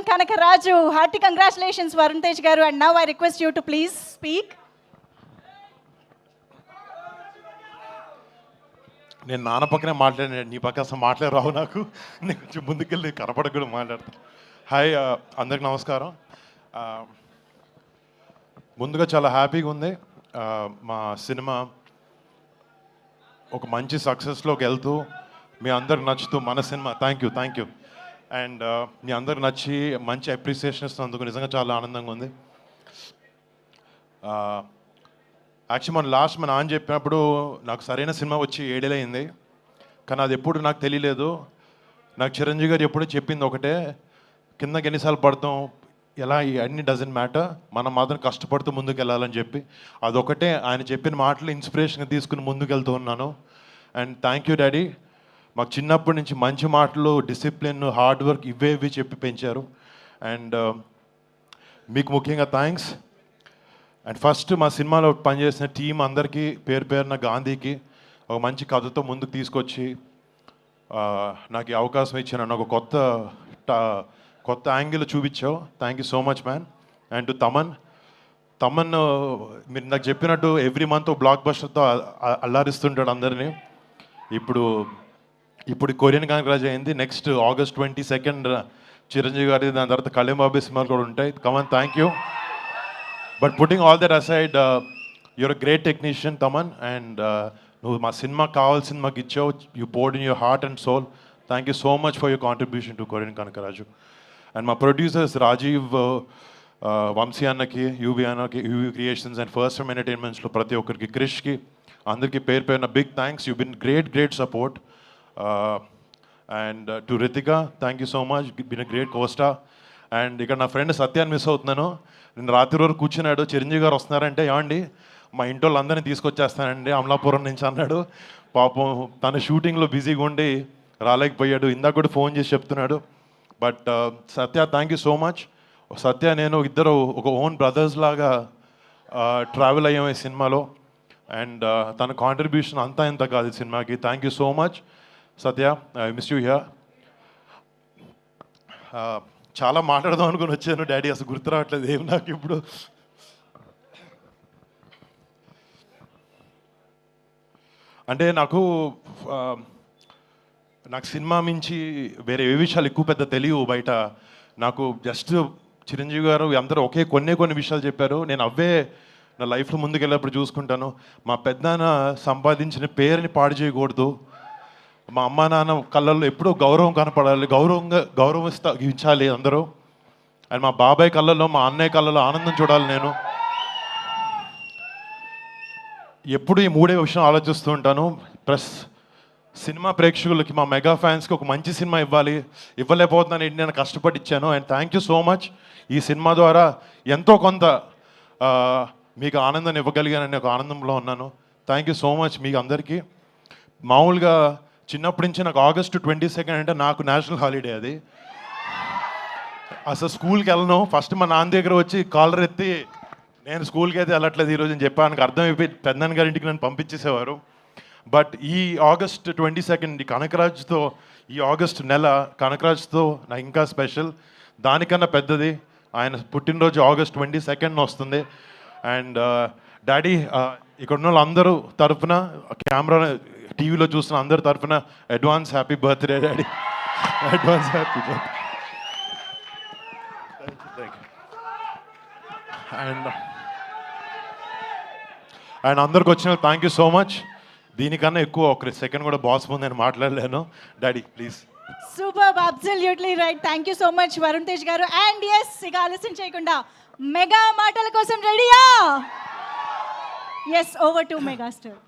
Kanakaraju. Hearty congratulations, Varun Tej garu. And now I request you to please speak. నేను నాన్న పక్కనే మాట్లాడాను, నీ పక్క అసలు మాట్లాడి రావు నాకు. నేను కొంచెం ముందుకెళ్ళి కనపడక కూడా మాట్లాడతాను. హాయ్, అందరికి నమస్కారం. ముందుగా చాలా హ్యాపీగా ఉంది. మా సినిమా ఒక మంచి సక్సెస్లోకి వెళ్తూ మీ అందరికి నచ్చుతూ మన సినిమా థ్యాంక్ యూ అండ్ మీ అందరికి నచ్చి మంచి అప్రిసియేషన్ ఇస్తున్నందుకు నిజంగా చాలా ఆనందంగా ఉంది. యాక్చువల్లీ మన లాస్ట్ మన నాన్న చెప్పినప్పుడు నాకు సరైన సినిమా వచ్చి 7 ఏళ్ళు అయింది, కానీ అది ఎప్పుడు నాకు తెలియలేదు. నాకు చిరంజీవి గారు ఎప్పుడూ చెప్పింది ఒకటే, కిందకి ఎన్నిసార్లు పడతాం ఎలా అన్ని డజంట్ మ్యాటర్, మనం మాత్రం కష్టపడుతూ ముందుకు వెళ్ళాలని చెప్పి అదొకటే ఆయన చెప్పిన మాటలు ఇన్స్పిరేషన్గా తీసుకుని ముందుకు వెళ్తూ ఉన్నాను. అండ్ థ్యాంక్ యూ డాడీ, మాకు చిన్నప్పటి నుంచి మంచి మాటలు, డిసిప్లిన్, హార్డ్ వర్క్ ఇవి చెప్పి పెంచారు. అండ్ మీకు ముఖ్యంగా థ్యాంక్స్. అండ్ ఫస్ట్ మా సినిమాలో పనిచేసిన టీం అందరికీ పేరు పేరున, గాంధీకి ఒక మంచి కథతో ముందుకు తీసుకొచ్చి నాకు ఈ అవకాశం ఇచ్చిన నాకు కొత్త యాంగిల్ చూపించావు. Thank you so much man. And to Thaman మీరు నాకు చెప్పినట్టు ఎవ్రీ మంత్ బ్లాక్ బస్టర్తో అల్లారిస్తుంటాడు అందరినీ. ఇప్పుడు కొరియన్ కాంగ్రాజ్ అయింది, నెక్స్ట్ August 22 చిరంజీవి గారి, దాని తర్వాత కళ్యాణ్ బాబు సినిమాలు కూడా ఉంటాయి. Come on, thank you. But putting all that aside, you're a great technician Thaman. And నువ్వు మా సినిమాకి కావాల్సింది మాకు ఇచ్చావు. You poured in your heart and soul. Thank you so much for your contribution to Korean Kanakaraju. And మా ప్రొడ్యూసర్స్ రాజీవ్, వంశీ అన్నకి, UV అన్నకి, UV creations and first time ఎంటర్టైన్మెంట్స్లో ప్రతి ఒక్కరికి, క్రిష్కి, అందరికీ పేరు పేరున big thanks. You been great support. And to Ritika, thank you so much, been a great costar. And ఇక్కడ నా ఫ్రెండ్ సత్యాన్ని మిస్ అవుతున్నాను. నేను రాత్రి వరకు కూర్చున్నాడు, చిరంజీవి గారు వస్తున్నారంటే ఏమండి మా ఇంటి వాళ్ళందరినీ తీసుకొచ్చేస్తానండి అమలాపురం నుంచి అన్నాడు. పాపం తన షూటింగ్లో బిజీగా ఉండి రాలేకపోయాడు. ఇందాక కూడా ఫోన్ చేసి చెప్తున్నాడు. But Satya, thank you so much. Satya నేను ఇద్దరు ఒక ఓన్ బ్రదర్స్ లాగా ట్రావెల్ అయ్యాం ఈ సినిమాలో. అండ్ తన కాంట్రిబ్యూషన్ అంతా ఇంత కాదు ఈ సినిమాకి. Thank you so much Satya, I miss you here. చాలా మాట్లాడదాం అనుకుని వచ్చాను డాడీ, అసలు గుర్తు రావట్లేదు ఏం నాకు ఇప్పుడు. అంటే నాకు సినిమా మించి వేరే ఏ విషయాలు ఎక్కువ పెద్ద తెలియవు బయట. నాకు జస్ట్ చిరంజీవి గారు అందరూ కొన్ని విషయాలు చెప్పారు. నేను అవే నా లైఫ్లో ముందుకెళ్ళేప్పుడు చూసుకుంటాను. మా పెద్దనాన్న సంపాదించిన పేరుని పాడు చేయకూడదు, మా అమ్మా నాన్న కళ్ళల్లో ఎప్పుడూ గౌరవం కనపడాలి, గౌరవించాలి అందరూ. అండ్ మా బాబాయ్ కళ్ళల్లో, మా అన్నయ్య కళ్ళల్లో ఆనందం చూడాలి. నేను ఎప్పుడు ఈ 3 విషయం ఆలోచిస్తూ ఉంటాను. ప్లస్ సినిమా ప్రేక్షకులకి, మా మెగా ఫ్యాన్స్కి ఒక మంచి సినిమా ఇవ్వలేకపోతున్నాను ఏంటి, నేను కష్టపడి ఇచ్చాను. And thank you so much. ఈ సినిమా ద్వారా ఎంతో కొంత మీకు ఆనందాన్ని ఇవ్వగలిగానని ఒక ఆనందంలో ఉన్నాను. థ్యాంక్ యూ సో మచ్ మీకు అందరికీ. మామూలుగా చిన్నప్పటి నుంచి నాకు August 22 అంటే నాకు నేషనల్ హాలిడే. అది అసలు స్కూల్కి వెళ్ళను. ఫస్ట్ మా నాన్న దగ్గర వచ్చి కాలర్ ఎత్తి నేను స్కూల్కి అయితే వెళ్ళట్లేదు ఈరోజు అని చెప్పాను. అర్థమైపోయి పెద్దనాన్న గారి ఇంటికి నన్ను పంపించేసేవారు. బట్ ఈ August 22 కనకరాజ్తో, ఈ ఆగస్ట్ నెల కనకరాజ్తో నాకు ఇంకా స్పెషల్. దానికన్నా పెద్దది ఆయన పుట్టినరోజు August 22 వస్తుంది. అండ్ డాడీ, ఇక్కడ ఉన్న వాళ్ళందరూ తరఫున, కెమెరా టీవీలో చూస్తున్న అందరి తరఫున advance happy birthday daddy, advance happy birthday. And అందరికి వచ్చిన థ్యాంక్ యూ సో మచ్. దీనికన్నా ఎక్కువ ఒక సెకండ్ కూడా బాస్ ముందు నేను మాట్లాడలేను. Daddy please. Super, absolutely right. Thank you so much Varun Tej garu. And yes, ఇక ఆలస్యం చేయకుండా మెగా మాటల కోసం రెడీయా? Yes, over to megastar.